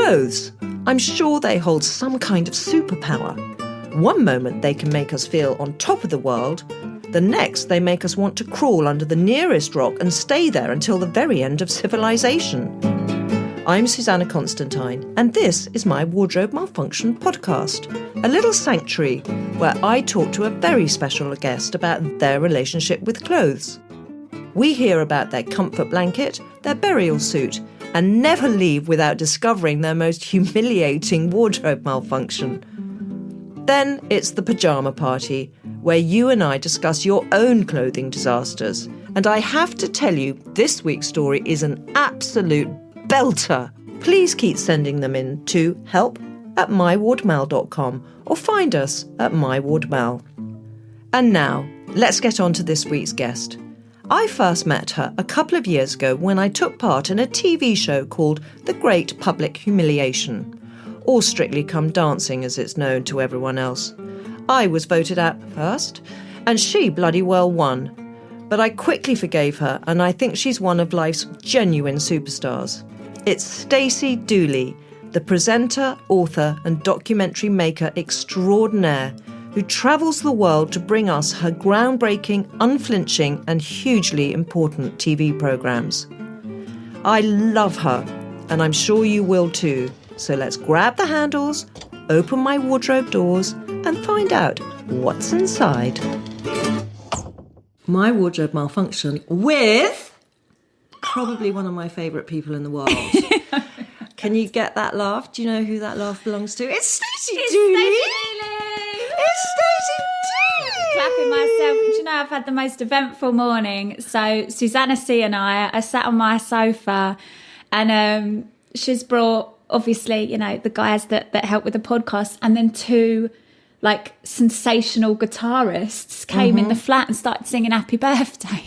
Clothes. I'm sure they hold some kind of superpower. One moment they can make us feel on top of the world. The next they make us want to crawl under the nearest rock and stay there until the very end of civilization. I'm Susanna Constantine, and this is my Wardrobe Malfunction podcast, a little sanctuary where I talk to a very special guest about their relationship with clothes. We hear about their comfort blanket, their burial suit, and never leave without discovering their most humiliating wardrobe malfunction. Then it's the pyjama party, where you and I discuss your own clothing disasters. And I have to tell you, this week's story is an absolute belter. Please keep sending them in to help@mywardmal.com or find us at mywardmal. And now, let's get on to this week's guest. I first met her a couple of years ago when I took part in a TV show called The Great Public Humiliation, or Strictly Come Dancing as it's known to everyone else. I was voted out first, and she bloody well won. But I quickly forgave her, and I think she's one of life's genuine superstars. It's Stacey Dooley, the presenter, author and documentary maker extraordinaire, who travels the world to bring us her groundbreaking, unflinching and hugely important TV programmes. I love her, and I'm sure you will too. So let's grab the handles, open my wardrobe doors and find out what's inside. My Wardrobe Malfunction with probably one of my favourite people in the world. Can you get that laugh? Do you know who that laugh belongs to? It's Stacey Dooley! It's Stacey Dooley! Clapping myself. Do you know, I've had the most eventful morning. So Susanna C and I sat on my sofa and she's brought, obviously, you know, the guys that help with the podcast, and then two like sensational guitarists came in the flat and started singing happy birthday.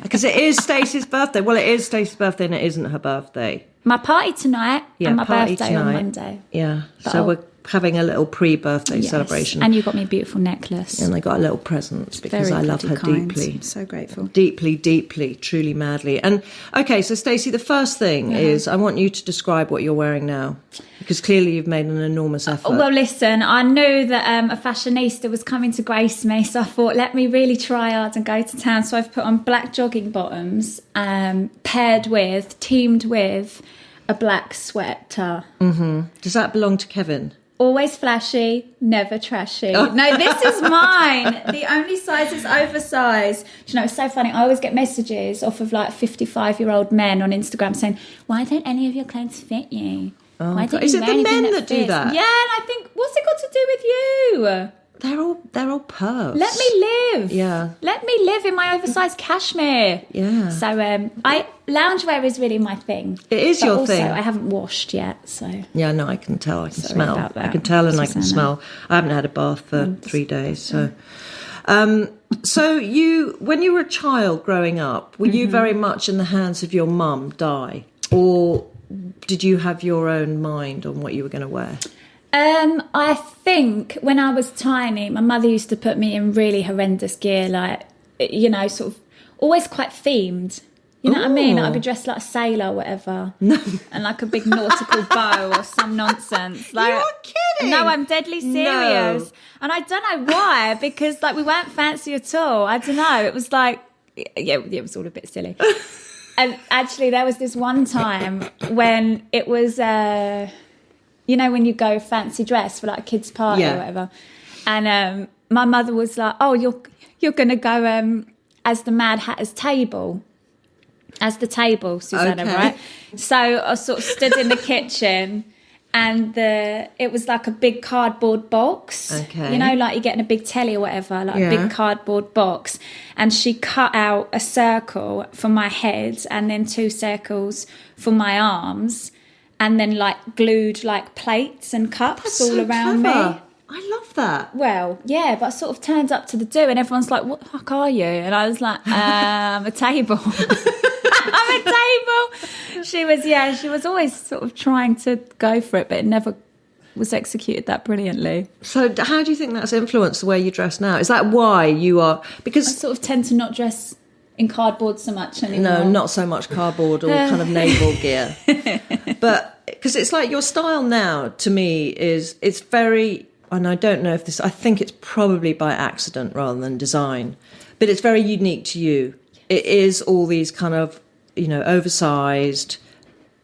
Because it is Stacey's birthday. Well, it is Stacey's birthday and it isn't her birthday. My party tonight and my birthday tonight. On Monday. Yeah, so we're having a little pre-birthday celebration. And you got me a beautiful necklace. And I got a little present because I love her deeply. I'm so grateful. Deeply, deeply, truly, madly. And okay, so Stacey, the first thing is I want you to describe what you're wearing now, because clearly you've made an enormous effort. Well, listen, I knew that a fashionista was coming to grace me, so I thought, let me really try hard and go to town. So I've put on black jogging bottoms, teamed with a black sweater. Mm-hmm. Does that belong to Kevin? Always flashy, never trashy. Oh. No, this is mine. The only size is oversized. Do you know, it's so funny. I always get messages off of like 55-year-old men on Instagram saying, why don't any of your clothes fit you? Oh, why don't is it the men that do that? Yeah, and I think, what's it got to do with you? They're all pervs. Let me live. Yeah. Let me live in my oversized cashmere. Yeah. So loungewear is really my thing. It is your thing. I haven't washed yet, so. Yeah, no, I can tell. I can Sorry smell. about that. I can tell and I can smell. I haven't had a bath for 3 days, so. So when you were a child growing up, were you very much in the hands of your mum, Di, or did you have your own mind on what you were going to wear? I think when I was tiny, my mother used to put me in really horrendous gear, like, you know, sort of always quite themed. You know what I mean? I'd be dressed like a sailor or whatever. No. And like a big nautical bow or some nonsense. Like, you're kidding. No, I'm deadly serious. No. And I don't know why, because like we weren't fancy at all. I don't know. It was like, yeah, it was all a bit silly. And actually there was this one time when it was... you know, when you go fancy dress for like a kid's party or whatever. And my mother was like, oh, you're going to go as the Mad Hatter's table. As the table, Susanna, right? So I sort of stood in the kitchen and it was like a big cardboard box. Okay. You know, like you're getting a big telly or whatever, like a big cardboard box. And she cut out a circle for my head and then 2 circles for my arms. And then, like, glued, like, plates and cups all around me. I love that. Well, yeah, but I sort of turned up to the do and everyone's like, what the fuck are you? And I was like, I'm a table. I'm a table. She was always sort of trying to go for it, but it never was executed that brilliantly. So how do you think that's influenced the way you dress now? Is that why you are... Because I sort of tend to not dress in cardboard so much anymore. No, not so much cardboard or kind of naval gear. But because it's like your style now, to me, it's very, and I don't know if this, I think it's probably by accident rather than design, but it's very unique to you. It is all these kind of, oversized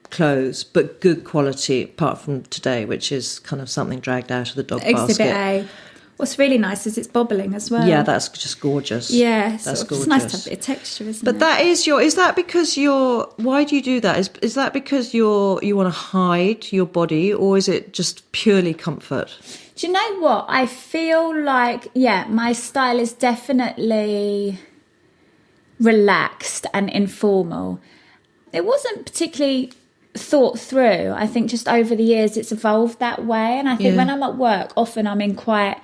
clothes, but good quality, apart from today, which is kind of something dragged out of the dog Exhibit basket. A. What's really nice is it's bobbling as well. Yeah, that's just gorgeous. Yeah, that's gorgeous. It's nice to have a bit of texture, isn't it? But that is is that because why do you do that? Is that because you want to hide your body, or is it just purely comfort? Do you know what? I feel like, my style is definitely relaxed and informal. It wasn't particularly thought through. I think just over the years it's evolved that way. And I think when I'm at work, often I'm in quite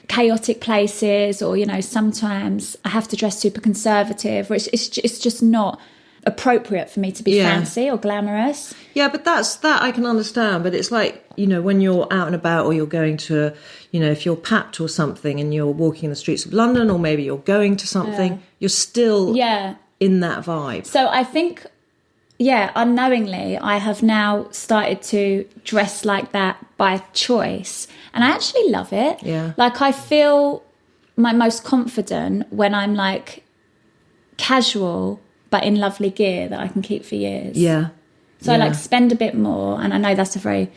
chaotic places, or sometimes I have to dress super conservative, which it's just not appropriate for me to be fancy or glamorous. Yeah, but that I can understand. But it's like, when you're out and about, or you're going to if you're packed or something and you're walking in the streets of London, or maybe you're going to something, you're still in that vibe. So I think unknowingly I have now started to dress like that by choice, and I actually love it. Like, I feel my most confident when I'm like casual but in lovely gear that I can keep for years. So I like spend a bit more, and I know that's a very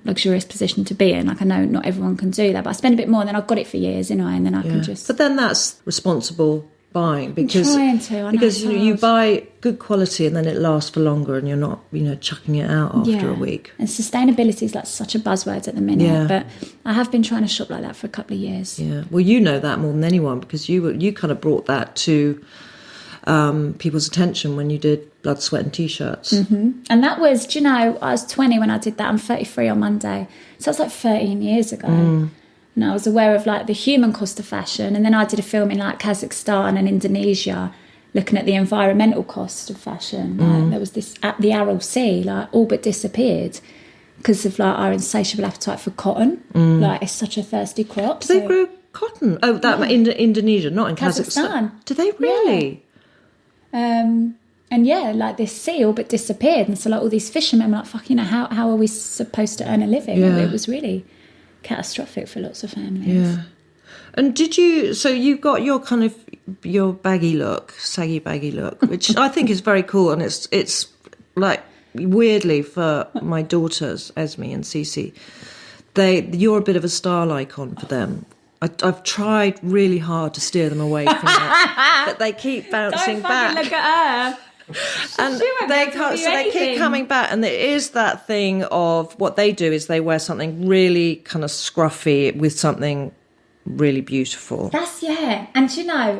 luxurious position to be in. Like, I know not everyone can do that, but I spend a bit more, and then I've got it for years, and then I can just. But then that's responsible buying, because I'm trying to. Because you buy good quality, and then it lasts for longer, and you're not chucking it out after a week. And sustainability is like such a buzzword at the minute, but I have been trying to shop like that for a couple of years. Well, you know that more than anyone, because you kind of brought that to people's attention when you did Blood, Sweat and T-shirts. And that was, I was 20 when I did that. I'm 33 on Monday, so that's like 13 years ago. And I was aware of like the human cost of fashion, and then I did a film in like Kazakhstan and Indonesia looking at the environmental cost of fashion. Like, there was this at the Aral Sea, like, all but disappeared because of like our insatiable appetite for cotton. Like, it's such a thirsty crop. They grew cotton. Oh, that in Indonesia, not in Kazakhstan. Do they really? And like this sea all but disappeared, and so like all these fishermen were like, "Fuck, how are we supposed to earn a living?" It was really catastrophic for lots of families. And did you? So you got your kind of your baggy look, saggy baggy look, which I think is very cool, and it's like, weirdly, for my daughters Esme and Cece, you're a bit of a style icon for them. I've tried really hard to steer them away from that, but they keep bouncing back. Look at her. And they keep coming back, and there is that thing of what they do is they wear something really kind of scruffy with something really beautiful. That's and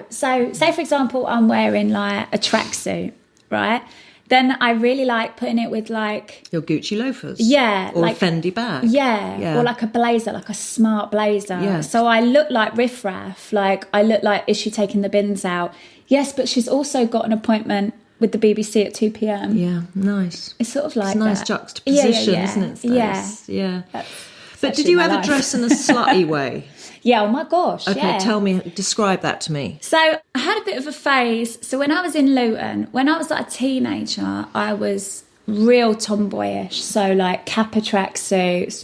so say for example I'm wearing like a tracksuit, right? Then I really like putting it with like your Gucci loafers, or like a Fendi bag, or like a blazer, like a smart blazer. So I look like riffraff, like I look like, is she taking the bins out? Yes, but she's also got an appointment with the BBC at 2 p.m. Yeah, nice. It's sort of like it's a nice juxtaposition, isn't it? Yeah. But did you ever dress in a slutty way? Yeah, oh my gosh. Okay, describe that to me. So I had a bit of a phase. So when I was in Luton, when I was like a teenager, I was real tomboyish. So like Kappa tracksuits.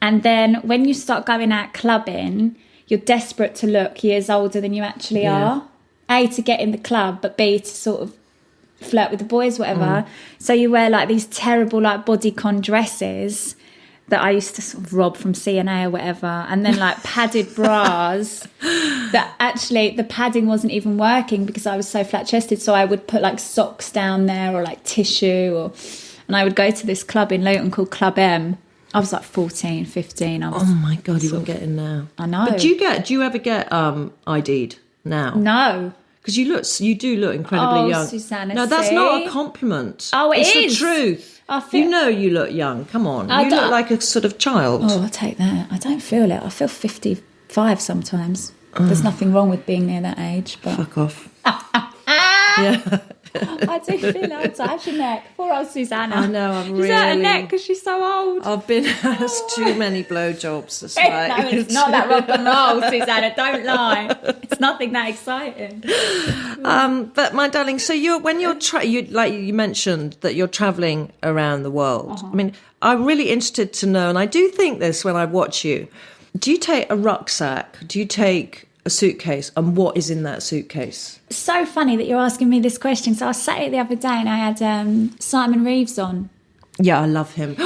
And then when you start going out clubbing, you're desperate to look years older than you actually are. A, to get in the club, but B, to sort of flirt with the boys, whatever. So you wear like these terrible like bodycon dresses that I used to sort of rob from CNA or whatever, and then like padded bras that actually the padding wasn't even working because I was so flat-chested, so I would put like socks down there or like tissue, and I would go to this club in Luton called Club M. I was like 14, 15. Oh my God, you won't get in now. I know. But do you ever get ID'd now? No. Because you do look incredibly young. Susanna, no, that's not a compliment. Oh, it's the truth. You look young. Come on. You look like a sort of child. Oh, I'll take that. I don't feel it. I feel 55 sometimes. There's nothing wrong with being near that age. But fuck off. Yeah. I do feel old. So I have your neck. Poor old Susanna. I know, I've really... She's out her neck because she's so old. I've been asked too many blowjobs. It's like... No, it's not that rock and roll, Susanna. Don't lie. It's nothing that exciting. But my darling, so when you're like you mentioned that you're travelling around the world. I mean, I'm really interested to know, and I do think this when I watch you. Do you take a rucksack? Do you take a suitcase? And what is in that suitcase? So funny that you're asking me this question. So I sat here the other day and I had Simon Reeves on. Yeah, I love him.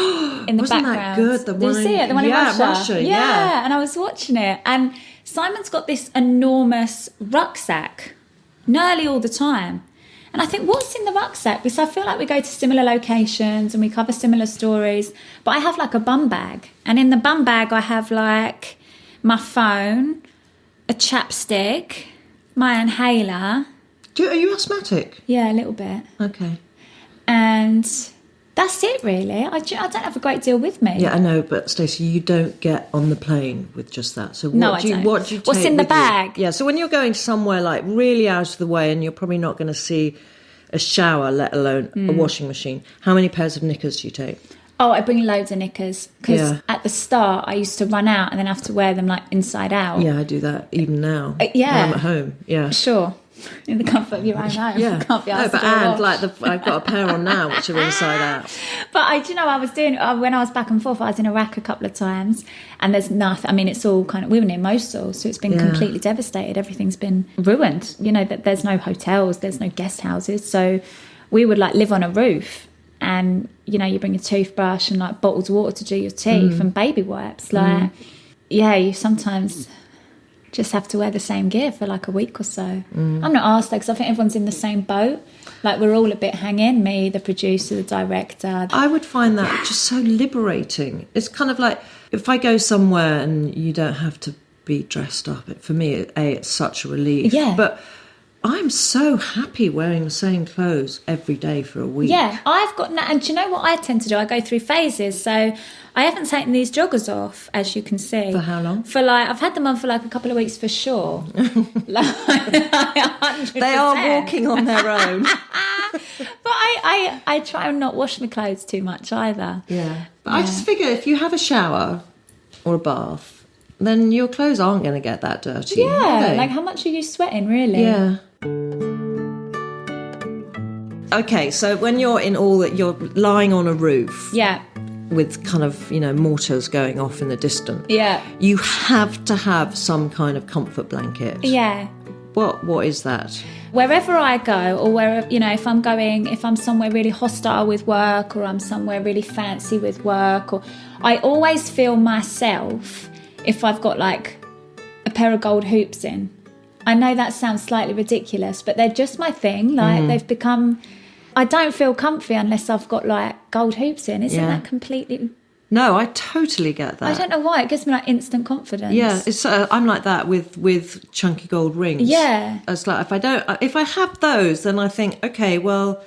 In the Wasn't background. That good? The Did you see it? The one in Russia? Yeah, Yeah, and I was watching it. And Simon's got this enormous rucksack nearly all the time. And I think, what's in the rucksack? Because I feel like we go to similar locations and we cover similar stories. But I have like a bum bag. And in the bum bag, I have like my phone, a chapstick, my inhaler. Are you asthmatic? Yeah, a little bit. Okay. And that's it, really. I don't have a great deal with me. Yeah, I know, but Stacey, you don't get on the plane with just that. So I don't. What do you take What's in the with you? bag? Yeah, so when you're going somewhere like really out of the way and you're probably not going to see a shower, let alone a washing machine, how many pairs of knickers do you take? Oh, I bring loads of knickers because at the start I used to run out and then have to wear them like inside out. Yeah, I do that even now. Yeah. When I'm at home. Yeah. Sure. In the comfort of your own home. Yeah. Can't be asked no, but to and like I've got a pair on now which are inside out. But I was doing when I was back and forth. I was in Iraq a couple of times, and there's nothing. I mean, it's all kind of. We were near Mosul, so it's been completely devastated. Everything's been ruined. You know that there's no hotels, there's no guest houses, so we would like live on a roof. And you know, you bring a toothbrush and like bottled water to do your teeth and baby wipes. Like, you sometimes just have to wear the same gear for like a week or so. I'm not asked though, because I think everyone's in the same boat. Like we're all a bit hanging, me, the producer, the director. I would find that just so liberating. It's kind of like if I go somewhere and you don't have to be dressed up, for me, it's such a relief. Yeah. But I'm so happy wearing the same clothes every day for a week. Yeah, I've got... And do you know what I tend to do? I go through phases. So I haven't taken these joggers off, as you can see. For how long? I've had them on for like a couple of weeks for sure. Like 100%. They are walking on their own. But I try and not wash my clothes too much either. Yeah. But I just figure if you have a shower or a bath, then your clothes aren't going to get that dirty. Yeah, like how much are you sweating, really? Yeah. Okay, so when you're in all that, you're lying on a roof. Yeah. With kind of, mortars going off in the distance. Yeah. You have to have some kind of comfort blanket. Yeah. What is that? Wherever I go, or wherever, if I'm somewhere really hostile with work, or I'm somewhere really fancy with work, or I always feel myself if I've got like a pair of gold hoops in. I know that sounds slightly ridiculous, but they're just my thing. Like they've become... I don't feel comfy unless I've got like gold hoops in. Isn't that completely... No, I totally get that. I don't know why. It gives me like instant confidence. Yeah, I'm like that with chunky gold rings. Yeah. It's like if I have those, then I think, okay, well,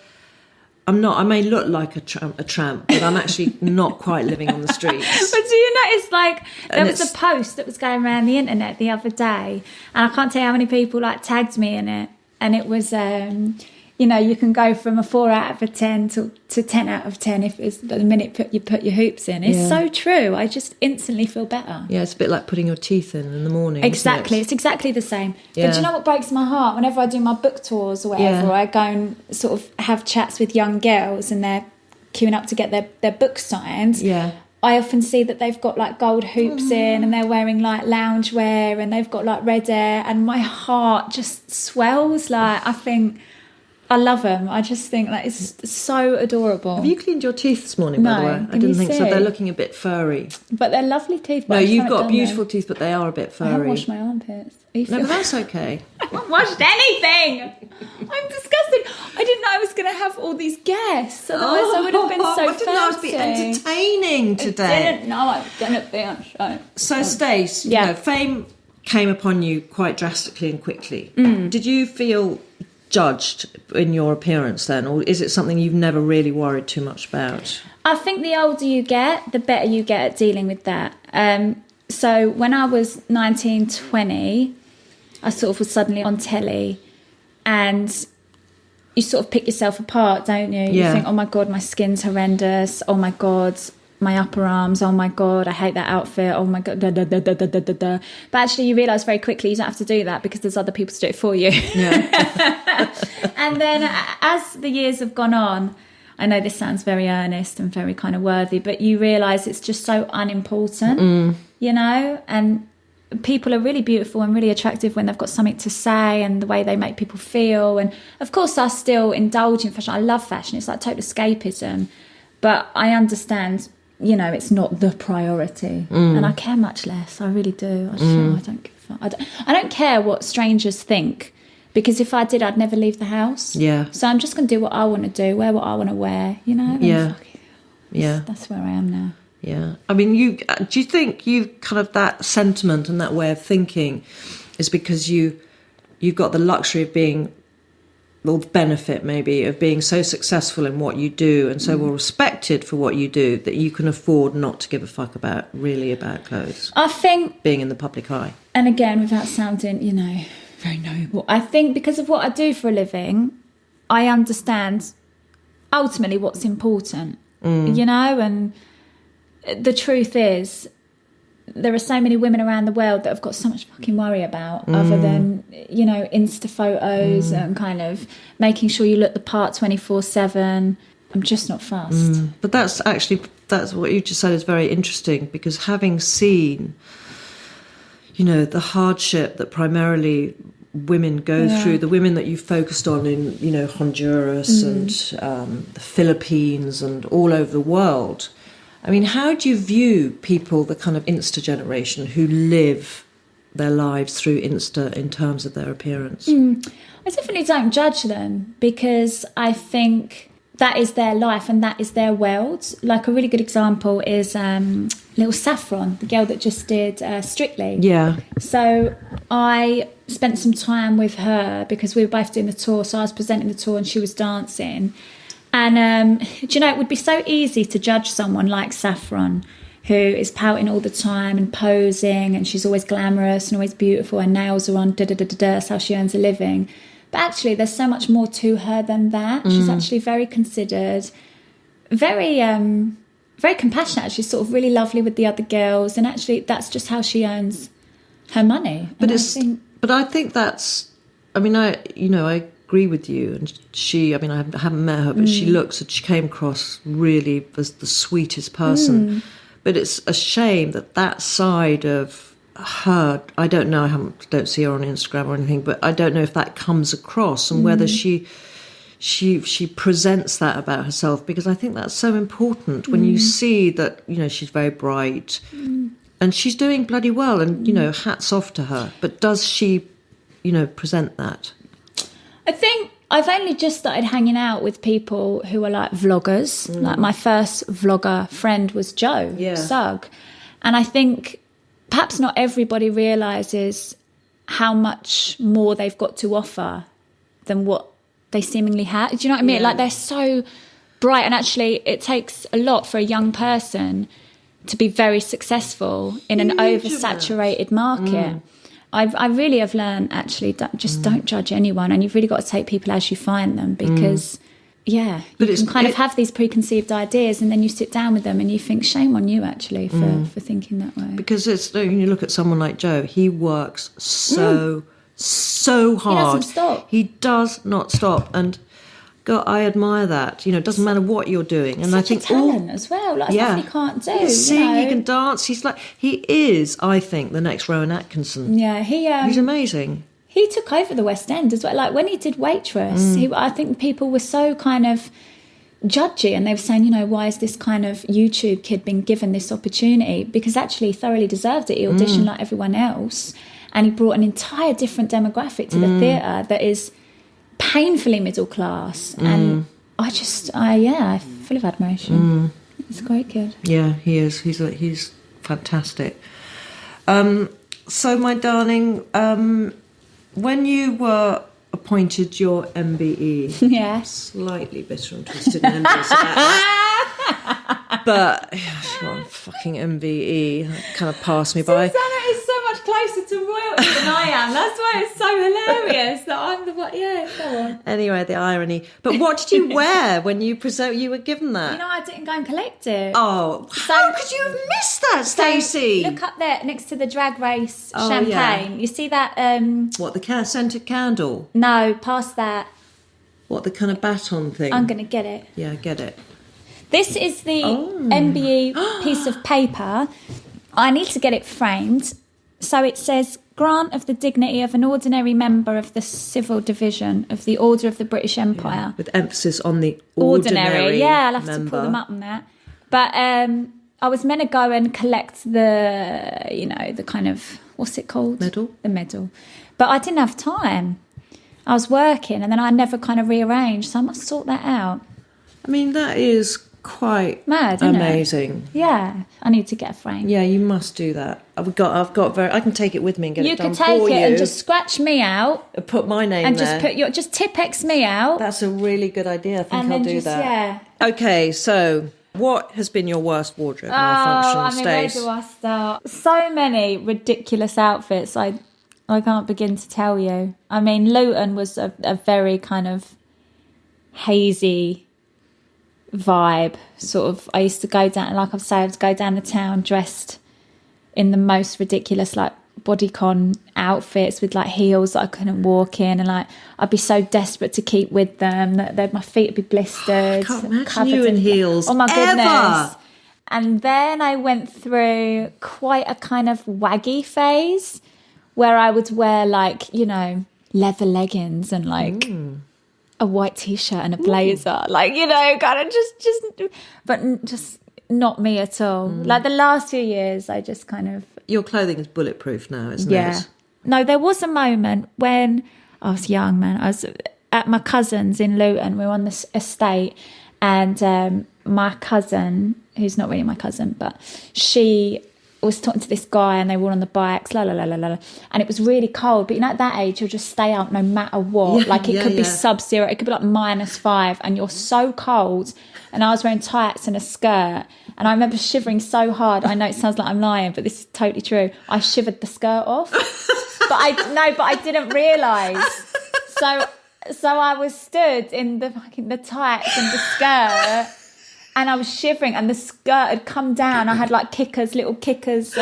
I may look like a tramp, but I'm actually not quite living on the streets. But do you notice, like, there was a post that was going around the internet the other day, and I can't tell you how many people like tagged me in it, and it was, you can go from a 4 out of 10 to 10 out of 10 if it's the minute you put your hoops in. It's so true. I just instantly feel better. Yeah, it's a bit like putting your teeth in the morning. Exactly. It's exactly the same. Yeah. But do you know what breaks my heart? Whenever I do my book tours or whatever, I go and sort of have chats with young girls and they're queuing up to get their books signed. Yeah. I often see that they've got like gold hoops in and they're wearing like loungewear and they've got like red hair, and my heart just swells. Like, I think... I love them. I just think that it's so adorable. Have you cleaned your teeth this morning, by the way? I didn't think so. They're looking a bit furry. But they're lovely teeth. No, you've got beautiful teeth, but they are a bit furry. I haven't washed my armpits. No, but that's okay. I haven't washed anything. I'm disgusted. I didn't know I was going to have all these guests. Otherwise I would have been so I didn't know I was be entertaining today. I didn't know I was going to be on show. So, Stace, fame came upon you quite drastically and quickly. Did you feel judged in your appearance then, or is it something you've never really worried too much about? I think the older you get, the better you get at dealing with that. So when I was 19, 20, I sort of was suddenly on telly, and you sort of pick yourself apart, don't you? You think, oh my God, my skin's horrendous. Oh my God, my upper arms. Oh my God, I hate that outfit. Oh my God, da, da, da, da, da, da, da. But actually you realise very quickly you don't have to do that because there's other people to do it for you. Yeah. And then as the years have gone on, I know this sounds very earnest and very kind of worthy, but you realise it's just so unimportant, you know, and people are really beautiful and really attractive when they've got something to say and the way they make people feel. And of course I still indulge in fashion. I love fashion. It's like total escapism. But I understand, you know, it's not the priority. And I care much less. I really do. I don't give a fuck. I don't care what strangers think, because if I did, I'd never leave the house. Yeah. So I'm just going to do what I want to do, wear what I want to wear, you know? And that's where I am now. Yeah. I mean, do you think you kind of that sentiment and that way of thinking is because you've got the luxury of being, or the benefit maybe, of being so successful in what you do and so well respected for what you do that you can afford not to give a fuck about clothes? I think... being in the public eye. And again, without sounding, you know, very noble, I think because of what I do for a living, I understand ultimately what's important, you know, and... the truth is, there are so many women around the world that have got so much fucking worry about other than, you know, Insta photos and kind of making sure you look the part 24/7. I'm just not fussed. But that's what you just said is very interesting, because having seen, you know, the hardship that primarily women go through, the women that you focused on in, you know, Honduras and the Philippines and all over the world. I mean, how do you view people, the kind of Insta generation, who live their lives through Insta in terms of their appearance? I definitely don't judge them, because I think that is their life and that is their world. Like a really good example is little Saffron, the girl that just did Strictly. Yeah. So I spent some time with her because we were both doing the tour. So I was presenting the tour and she was dancing. And, do you know, it would be so easy to judge someone like Saffron, who is pouting all the time and posing, and she's always glamorous and always beautiful, and nails are on, that's how she earns a living. But actually, there's so much more to her than that. She's actually very considered, very very compassionate, actually, sort of really lovely with the other girls, and actually that's just how she earns her money. But I think that's, I mean, I agree with you, and she, I mean, I haven't met her, but she came across really as the sweetest person. But it's a shame that side of her, I don't know, I don't see her on Instagram or anything, but I don't know if that comes across and whether she presents that about herself, because I think that's so important when you see that, you know, she's very bright and she's doing bloody well, and, you know, hats off to her. But does she, you know, present that? I think I've only just started hanging out with people who are like vloggers. Like my first vlogger friend was Jo Sugg. And I think perhaps not everybody realises how much more they've got to offer than what they seemingly have. Do you know what I mean? Like, they're so bright, and actually it takes a lot for a young person to be very successful in an oversaturated market. I really have learned, actually, don't judge anyone, and you've really got to take people as you find them, because, you can kind of have these preconceived ideas, and then you sit down with them and you think, shame on you, actually, for thinking that way. Because when you look at someone like Jo, he works so hard. He doesn't stop. He does not stop, and God, I admire that. You know, it doesn't matter what you're doing. And Such I think a talent as well. Like, stuff he can't do. Sing, he can dance. He is, I think, the next Rowan Atkinson. Yeah, he's amazing. He took over the West End as well. Like, when he did Waitress, I think people were so kind of judgy, and they were saying, you know, why is this kind of YouTube kid being given this opportunity? Because actually he thoroughly deserved it. He auditioned like everyone else, and he brought an entire different demographic to the theatre that is painfully middle class, and I'm full of admiration. He's a great kid. Yeah, he is. He's fantastic. So, my darling, when you were appointed your MBE, slightly bitter and twisted and envious about that. But fucking MBE, that kind of passed me by. Susanna is so much closer to royalty than I am. That's why it's so hilarious that I'm the one. Yeah, go on. Anyway, the irony. But what did you wear when you were given that? You know, I didn't go and collect it. Oh, how could you have missed that, Stacey? Look up there next to the Drag Race champagne. Yeah. You see that? What, the scented candle? No, past that. What, the kind of baton thing? I'm going to get it. Yeah, get it. This is the MBE piece of paper. I need to get it framed. So it says, grant of the dignity of an ordinary member of the civil division of the Order of the British Empire. Yeah, with emphasis on the ordinary Yeah, I'll have member. to pull them up on that. But I was meant to go and collect the kind of, what's it called? Medal? The medal. But I didn't have time. I was working and then I never kind of rearranged. So I must sort that out. I mean, that is quite mad, isn't amazing. It? Yeah, I need to get a frame. Yeah, you must do that. I can take it with me and get it done for you. You could take it and just scratch me out. Put my name and there. And just Tipp-X me out. That's a really good idea. I think I'll do that. Yeah. Okay, so what has been your worst wardrobe malfunction, where do I start? So many ridiculous outfits. I can't begin to tell you. I mean, Luton was a very kind of hazy vibe, sort of. I used to go down, like I've said, I would go down the town dressed in the most ridiculous, like, bodycon outfits with, like, heels that I couldn't walk in, and, like, I'd be so desperate to keep with them that my feet would be blistered. I can't imagine you in heels. Oh, my goodness. Ever. And then I went through quite a kind of waggy phase where I would wear, like, you know, leather leggings and, like, a white T-shirt and a blazer. Like, you know, kind of just not me at all. Like, the last few years, I just kind of... Your clothing is bulletproof now, isn't it? Yeah. No, there was a moment when I was young, man. I was at my cousin's in Luton. We were on this estate, and my cousin, who's not really my cousin, but she was talking to this guy, and they were on the bikes, la la la la la, and it was really cold. But you know, at that age, you'll just stay out no matter what. Yeah, like, it could be sub-zero, it could be like -5, and you're so cold. And I was wearing tights and a skirt, and I remember shivering so hard. I know it sounds like I'm lying, but this is totally true. I shivered the skirt off, but I didn't realise. So I was stood in the tights and the skirt. And I was shivering, and the skirt had come down. I had like little kickers,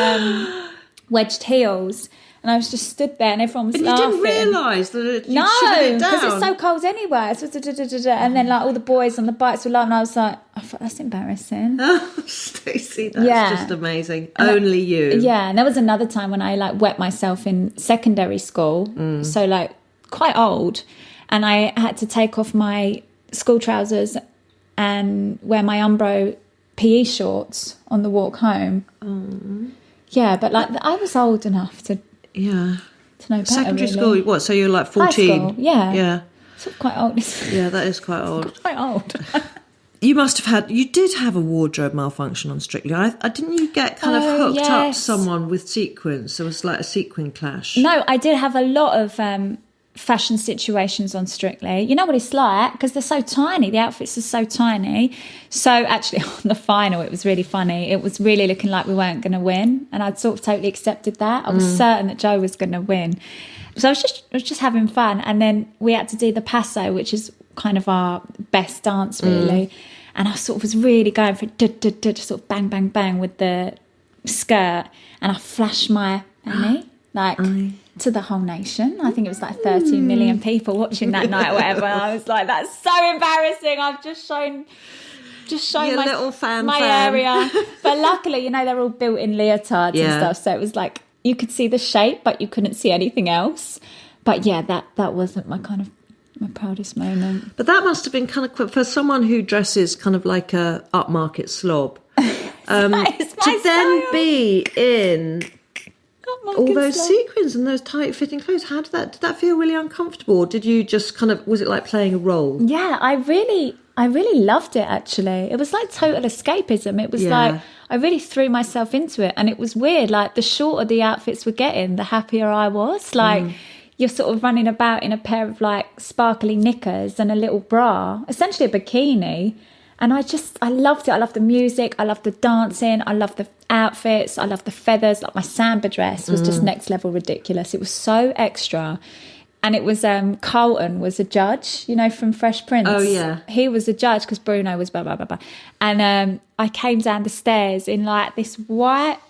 wedged heels. And I was just stood there, and everyone was laughing. You didn't realise that you shivered it down? No, because it's so cold anywhere. So, and then, like, all the boys on the bikes were laughing. And I was like, I thought, that's embarrassing. Oh, Stacey, that's just amazing. Only you. Yeah, and there was another time when I, like, wet myself in secondary school. So, like, quite old. And I had to take off my school trousers and wear my Umbro PE shorts on the walk home. Yeah, but, like, I was old enough to know better. Secondary really. school, what? So you're like 14? High school, yeah. Yeah. Sort of quite old. Yeah, that is quite old. Quite old. You did have a wardrobe malfunction on Strictly. Didn't you get kind of hooked up to someone with sequins? There was like a sequin clash. No, I did have a lot of fashion situations on Strictly. You know what it's like, because they're so tiny. The outfits are so tiny. So actually on the final, it was really funny. It was really looking like we weren't going to win, and I'd sort of totally accepted that. I was certain that Joe was going to win. So I was just having fun, and then we had to do the passo, which is kind of our best dance really. And I sort of was really going for it, sort of bang bang bang with the skirt, and I flashed my Annie to the whole nation. I think it was like 13 million people watching that night or whatever. And I was like, that's so embarrassing. I've just shown Your little fan area. But luckily, you know, they're all built in leotards and stuff. So it was like, you could see the shape, but you couldn't see anything else. But yeah, that wasn't my proudest moment. But that must have been kind of, for someone who dresses kind of like a upmarket slob, to then be in all those sequins and those tight-fitting clothes. Did that feel really uncomfortable? Or did you just kind of, was it like playing a role? Yeah, I really loved it, actually. It was like total escapism. It was like, I really threw myself into it. And it was weird. Like, the shorter the outfits were getting, the happier I was. Like, you're sort of running about in a pair of, like, sparkly knickers and a little bra, essentially a bikini. And I loved it. I loved the music. I loved the dancing. I loved the outfits. I loved the feathers. Like my samba dress was just next level ridiculous. It was so extra. And it was Carlton was a judge, you know, from Fresh Prince. Oh, yeah. He was a judge because Bruno was blah, blah, blah, blah. And I came down the stairs in like this white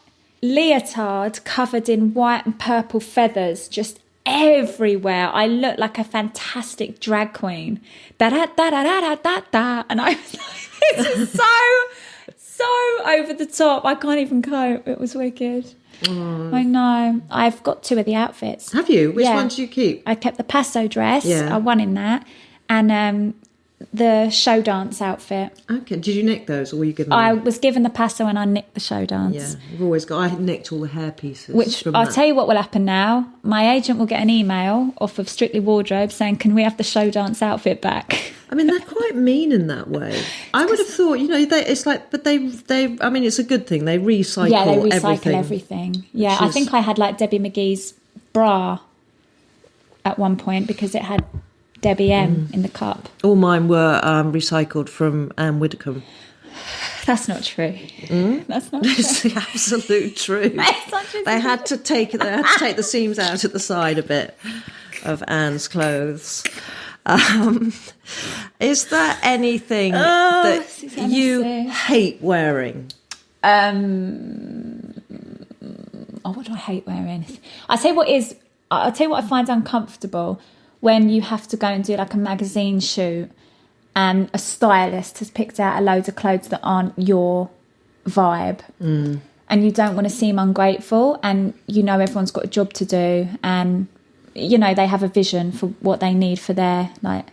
leotard covered in white and purple feathers, just everywhere. I looked like a fantastic drag queen. Da da da da da da da. And I was like, this is so over the top. I can't even cope. It was wicked. Oh. I know. I've got 2 of the outfits. Have you? Which one did you keep? I kept the Paso dress. Yeah. I won in that. And the show dance outfit. Okay. Did you nick those, or were you given them? I was given the Paso and I nicked the show dance. Yeah, you've always got. I nicked all the hair pieces. Which I'll tell you what will happen now. My agent will get an email off of Strictly Wardrobe saying, "Can we have the show dance outfit back?" I mean, they're quite mean in that way. I would have thought, you know, it's like, but they. I mean, it's a good thing. They recycle. Yeah, they recycle everything. Yeah, I think I had like Debbie McGee's bra at one point because it had Debbie M in the cup. All mine were recycled from Anne Widdecombe. That's not true. That's not true. It's the absolute truth. They had to take the seams out at the side a bit of Anne's clothes. Is there anything that you hate wearing? What do I hate wearing? I'll tell you what I find uncomfortable when you have to go and do like a magazine shoot and a stylist has picked out a load of clothes that aren't your vibe and you don't want to seem ungrateful, and you know everyone's got a job to do, and you know they have a vision for what they need for their like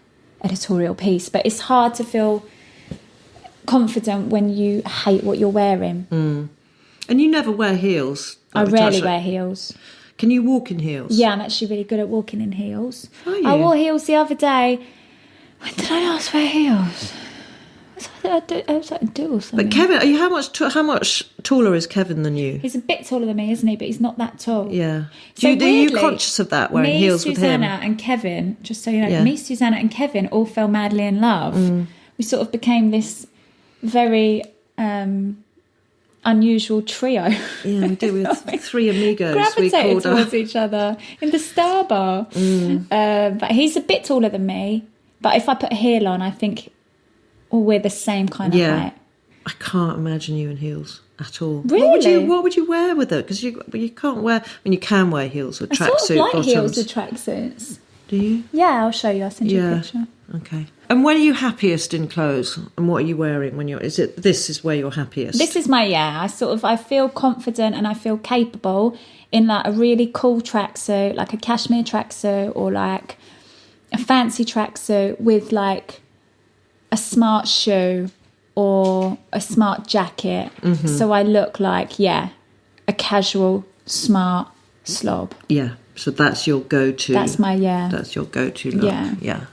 editorial piece, but it's hard to feel confident when you hate what you're wearing. And you never wear heels? I rarely wear heels. Can you walk in heels? Yeah, I'm actually really good at walking in heels. Are you? I wore heels the other day. When did I last wear heels? I was like, do or something. But Kevin, are you how much taller is Kevin than you? He's a bit taller than me, isn't he? But he's not that tall. Yeah. So are you conscious of that, wearing heels with him? Susanna and Kevin, just so you know, me, Susanna and Kevin all fell madly in love. We sort of became this very unusual trio. Yeah, we did. We had 3 amigos. Gravitated towards each other in the Star Bar. But he's a bit taller than me. But if I put a heel on, I think we're the same kind of height. I can't imagine you in heels at all. Really? What would you wear with it? Because you can't wear. I mean, you can wear heels with tracksuit bottoms. I sort of like heels with tracksuits. Do you? Yeah, I'll show you. I'll send you a picture. Okay. And when are you happiest in clothes? And what are you wearing when you're? This is where you're happiest? This is my I feel confident and I feel capable in like a really cool tracksuit, like a cashmere tracksuit or like a fancy tracksuit with like a smart shoe or a smart jacket. So I look like a casual, smart slob. Yeah. So that's your go-to. That's my That's your go-to look. Yeah.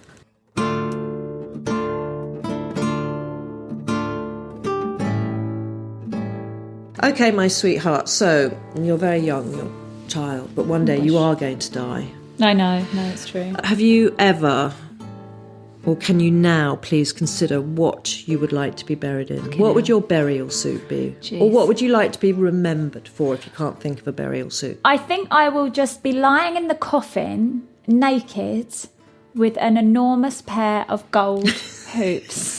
Okay, my sweetheart. So you're very young, you're a child, but one day you are going to die. I know. No, it's true. Have you ever, or can you now please consider what you would like to be buried in? What would your burial suit be? Jeez. Or what would you like to be remembered for if you can't think of a burial suit? I think I will just be lying in the coffin, naked, with an enormous pair of gold hoops.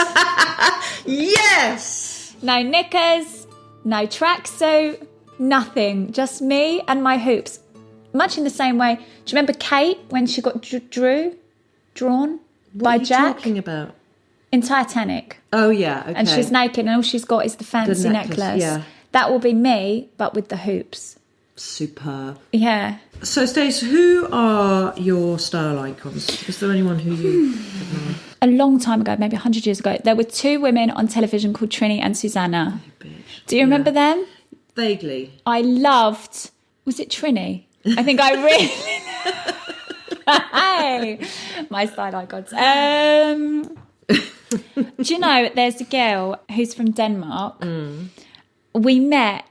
Yes! No knickers, no tracksuit, nothing. Just me and my hoops. Much in the same way. Do you remember Kate when she got drawn by Jack? What are you talking about? In Titanic. Oh, yeah, okay. And she's naked and all she's got is the fancy necklace. Yeah. That will be me, but with the hoops. Superb. Yeah. So, Stacey, who are your style icons? Is there anyone who you admire? A long time ago, maybe 100 years ago, there were 2 women on television called Trini and Susanna. Oh, bitch. Do you remember them? Vaguely. I loved... Was it Trini? I think I really... Hey, my style icons. Do you know, there's a girl who's from Denmark. We met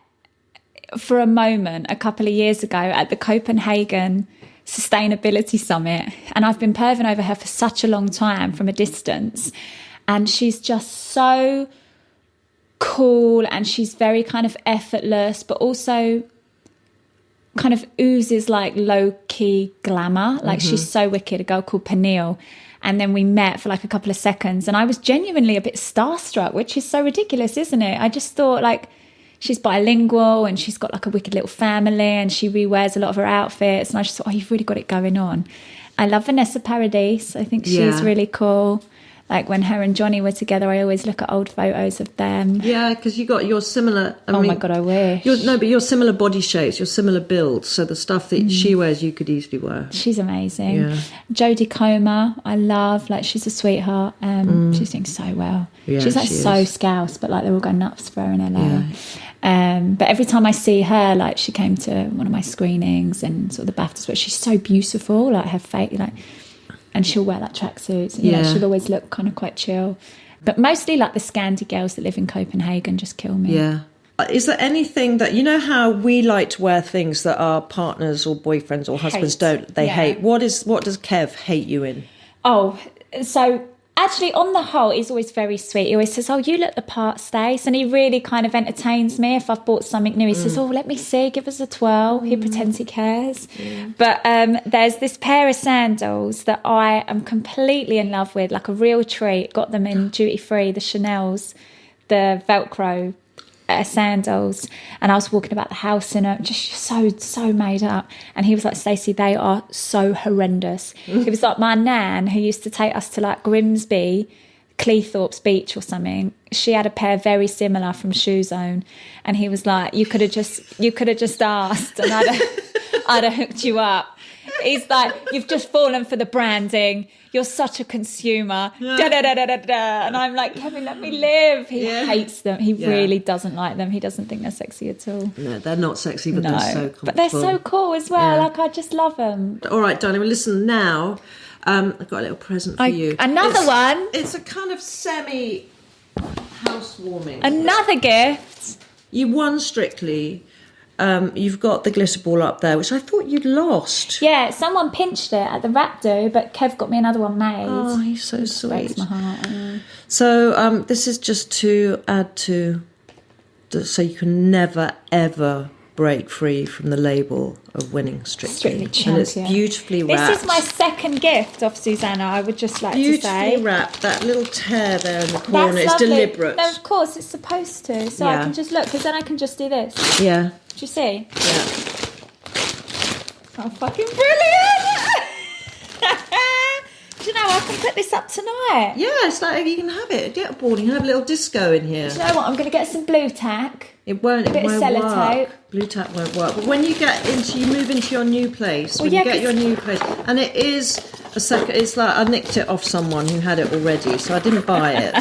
for a moment a couple of years ago at the Copenhagen Sustainability Summit, and I've been perving over her for such a long time from a distance. And she's just so cool, and she's very kind of effortless, but also kind of oozes like low-key glamour. Like she's so wicked. A girl called Peniel. And then we met for like a couple of seconds, and I was genuinely a bit starstruck, which is so ridiculous, isn't it? I just thought, like, she's bilingual and she's got like a wicked little family, and she rewears a lot of her outfits, and I just thought, oh, you've really got it going on. I love Vanessa Paradis. I think she's really cool. Like when her and Johnny were together, I always look at old photos of them. Yeah, because you're similar. I mean, my God, I wish. But you're similar body shapes, you're similar builds. So the stuff that she wears, you could easily wear. She's amazing. Yeah. Jodie Comer, I love. Like, she's a sweetheart. She's doing so well. Yeah, she's like so scouse, but like they're all going nuts for her in LA. Yeah. But every time I see her, like she came to one of my screenings and sort of the BAFTAs, but she's so beautiful. Like her face, like. And she'll wear like tracksuits. You know, she'll always look kind of quite chill. But mostly like the Scandi girls that live in Copenhagen just kill me. Yeah. Is there anything that, you know how we like to wear things that our partners or boyfriends or husbands hate? What does Kev hate you in? Oh, so actually on the whole, he's always very sweet. He always says, oh, you look the part, Stace. And he really kind of entertains me. If I've bought something new, he says, oh, let me see, give us a twirl. He pretends he cares. But there's this pair of sandals that I am completely in love with, like a real treat. Got them in duty free, the Chanel's, the Velcro sandals, and I was walking about the house in it, just so made up. And he was like, Stacey, they are so horrendous. It was like my nan who used to take us to like Grimsby, Cleethorpes Beach or something. She had a pair very similar from Shoe Zone, and he was like, you could have just asked, and I'd have hooked you up. He's like, you've just fallen for the branding. You're such a consumer. And I'm like, Kevin, let me live. He hates them. He really doesn't like them. He doesn't think they're sexy at all. No, they're not sexy, but they're so comfortable. But they're so cool as well. Yeah. Like, I just love them. All right, darling. Well, listen, now I've got a little present for you. Another one? It's a kind of semi-housewarming. Another gift? You won Strictly. You've got the glitter ball up there, which I thought you'd lost. Yeah, someone pinched it at the rap do, but Kev got me another one made. Oh, he's so sweet. Breaks my heart. So this is just to add to, so you can never, ever break free from the label of winning Strictly. Champion. And it's beautifully wrapped. This is my second gift off Susanna, I would just like to say. Beautifully wrapped. That little tear there in the corner is deliberate. No, of course, it's supposed to. So I can just look, because then I can just do this. Yeah. Do you see? Yeah. Oh, fucking brilliant! Do you know, I can put this up tonight. Yeah, it's like you can have it. Get a board, you can have a little disco in here. Do you know what? I'm going to get some blue tack. It won't work. Blue tack won't work. But when you move into your new place, you get your new place, and it is a second. It's like I nicked it off someone who had it already, so I didn't buy it.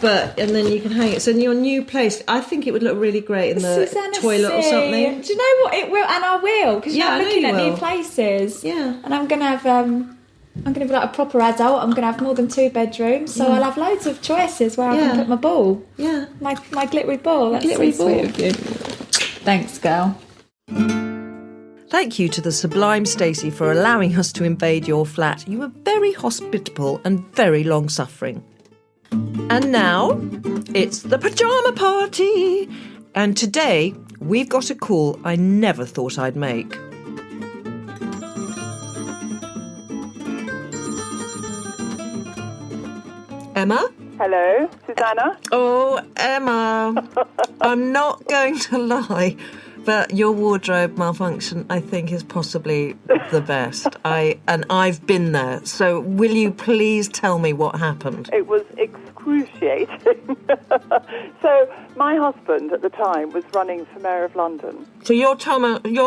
And then you can hang it. So in your new place, I think it would look really great in the toilet or something. Do you know what? It will, and I will, because I'm looking at new places. Yeah. And I'm going to have, I'm going to be like a proper adult. I'm going to have more than 2 bedrooms, so I'll have loads of choices where I can put my ball. Yeah. My glittery ball. That's so sweet of you. Thanks, girl. Thank you to the sublime Stacey for allowing us to invade your flat. You were very hospitable and very long-suffering. And now, it's the pyjama party. And today, we've got a call I never thought I'd make. Emma? Hello, Susanna. Oh, Emma. I'm not going to lie, but your wardrobe malfunction, I think, is possibly the best. I've been there. So will you please tell me what happened? It was excruciating. So my husband at the time was running for Mayor of London. So your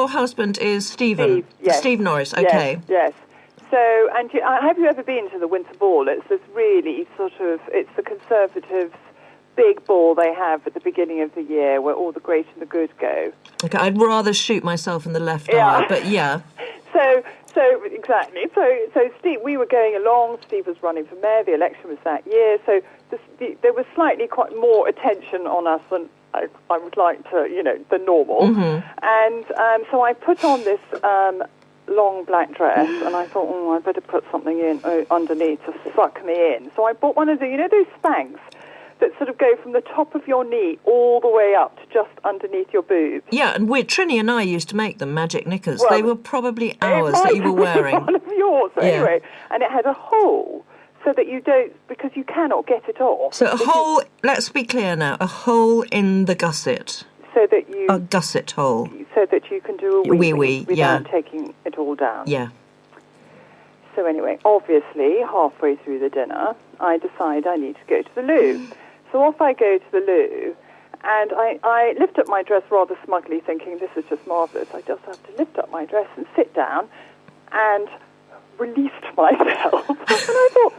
husband is Stephen? Steve, yes. Steve Norris, okay. Yes. So, and have you ever been to the Winter Ball? It's this really it's the Conservatives' big ball they have at the beginning of the year where all the great and the good go. Okay, I'd rather shoot myself in the left eye, but yeah. So exactly. So Steve, we were going along. Steve was running for mayor. The election was that year. So there was slightly quite more attention on us than I would like to, than normal. Mm-hmm. And so I put on this long black dress, and I thought, I better put something in underneath to suck me in. So I bought one of those Spanx that sort of go from the top of your knee all the way up to just underneath your boobs. Yeah, and Trini and I used to make them, magic knickers. They were probably ours that you were wearing. One of yours, anyway. And it had a hole so that you don't, because you cannot get it off. So a hole, let's be clear now, a hole in the gusset. So that you... A gusset hole. So that you can do a wee-wee without yeah. taking it all down. Yeah. So anyway, obviously, halfway through the dinner, I decide I need to go to the loo. So off I go to the loo, and I lift up my dress rather smugly, thinking this is just marvellous. I just have to lift up my dress and sit down and released myself. And I thought,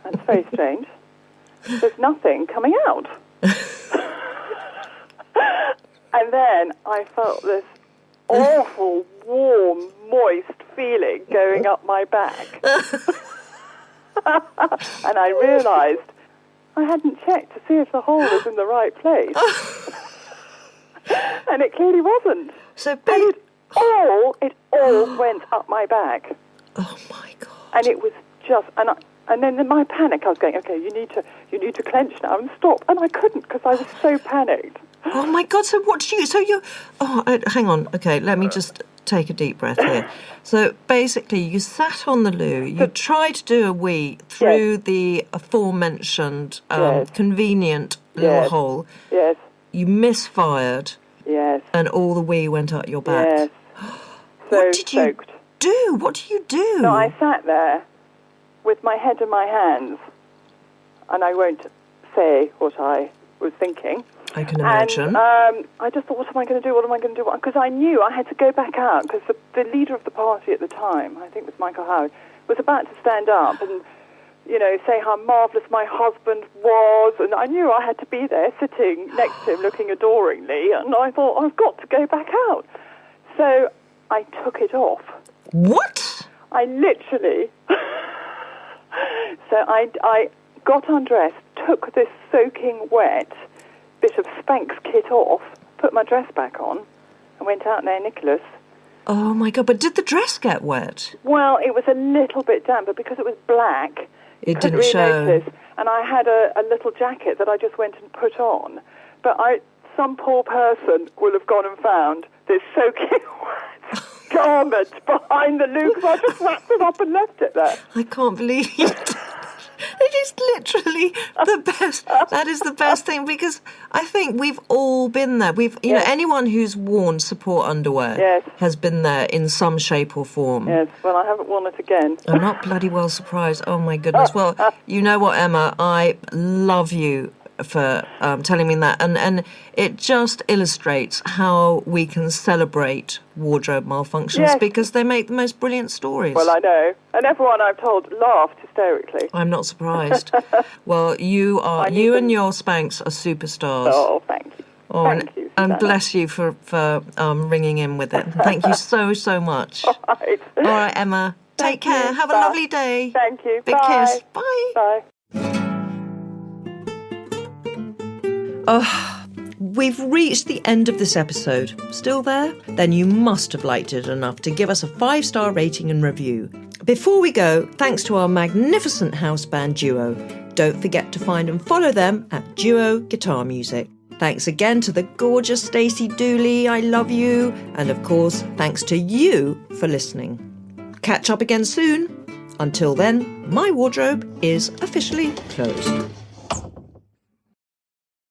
that's very strange. There's nothing coming out. And then I felt this awful, warm, moist feeling going up my back. And I realised I hadn't checked to see if the hole was in the right place. And it clearly wasn't. So it all went up my back. Oh my God. And it was just, and then in my panic I was going, okay, you need to clench now and stop. And I couldn't because I was so panicked. Oh my God, so what did you, hang on, okay, let me just take a deep breath here. So basically you sat on the loo, you tried to do a wee through the aforementioned convenient little hole. Yes. You misfired. Yes. And all the wee went up your back. Yes. What did you do? What do you do? No, I sat there with my head in my hands, and I won't say what I was thinking. I can imagine. And I just thought, what am I going to do? What am I going to do? Because I knew I had to go back out, because the leader of the party at the time, I think it was Michael Howard, was about to stand up and, say how marvellous my husband was. And I knew I had to be there sitting next to him looking adoringly. And I thought, I've got to go back out. So I took it off. What? I literally... So I got undressed, took this soaking wet bit of Spanx kit off, put my dress back on, and went out there, Nicholas. Oh my God, but did the dress get wet? Well, it was a little bit damp, but because it was black, it didn't show. Notice. And I had a little jacket that I just went and put on. But some poor person will have gone and found this soaking wet garment behind the loo, because I just wrapped it up and left it there. I can't believe it. It is literally the best. That is the best thing, because I think we've all been there. Anyone who's worn support underwear has been there in some shape or form. Yes, well, I haven't worn it again. I'm not bloody well surprised. Oh my goodness. Well, you know what, Emma? I love you for telling me that, and it just illustrates how we can celebrate wardrobe malfunctions, because they make the most brilliant stories. Well, I know, and everyone I've told laughed hysterically. I'm not surprised. Well, you and your Spanx are superstars. Oh, thank you. Thank you, and bless you for ringing in with it. Thank you so much. All right, Emma. Take care. Have a lovely day. Thank you. Big kiss. Bye. Bye. We've reached the end of this episode. Still there? Then you must have liked it enough to give us a 5-star rating and review. Before we go, thanks to our magnificent house band Duo. Don't forget to find and follow them at Duo Guitar Music. Thanks again to the gorgeous Stacey Dooley, I love you. And of course, thanks to you for listening. Catch up again soon. Until then, my wardrobe is officially closed.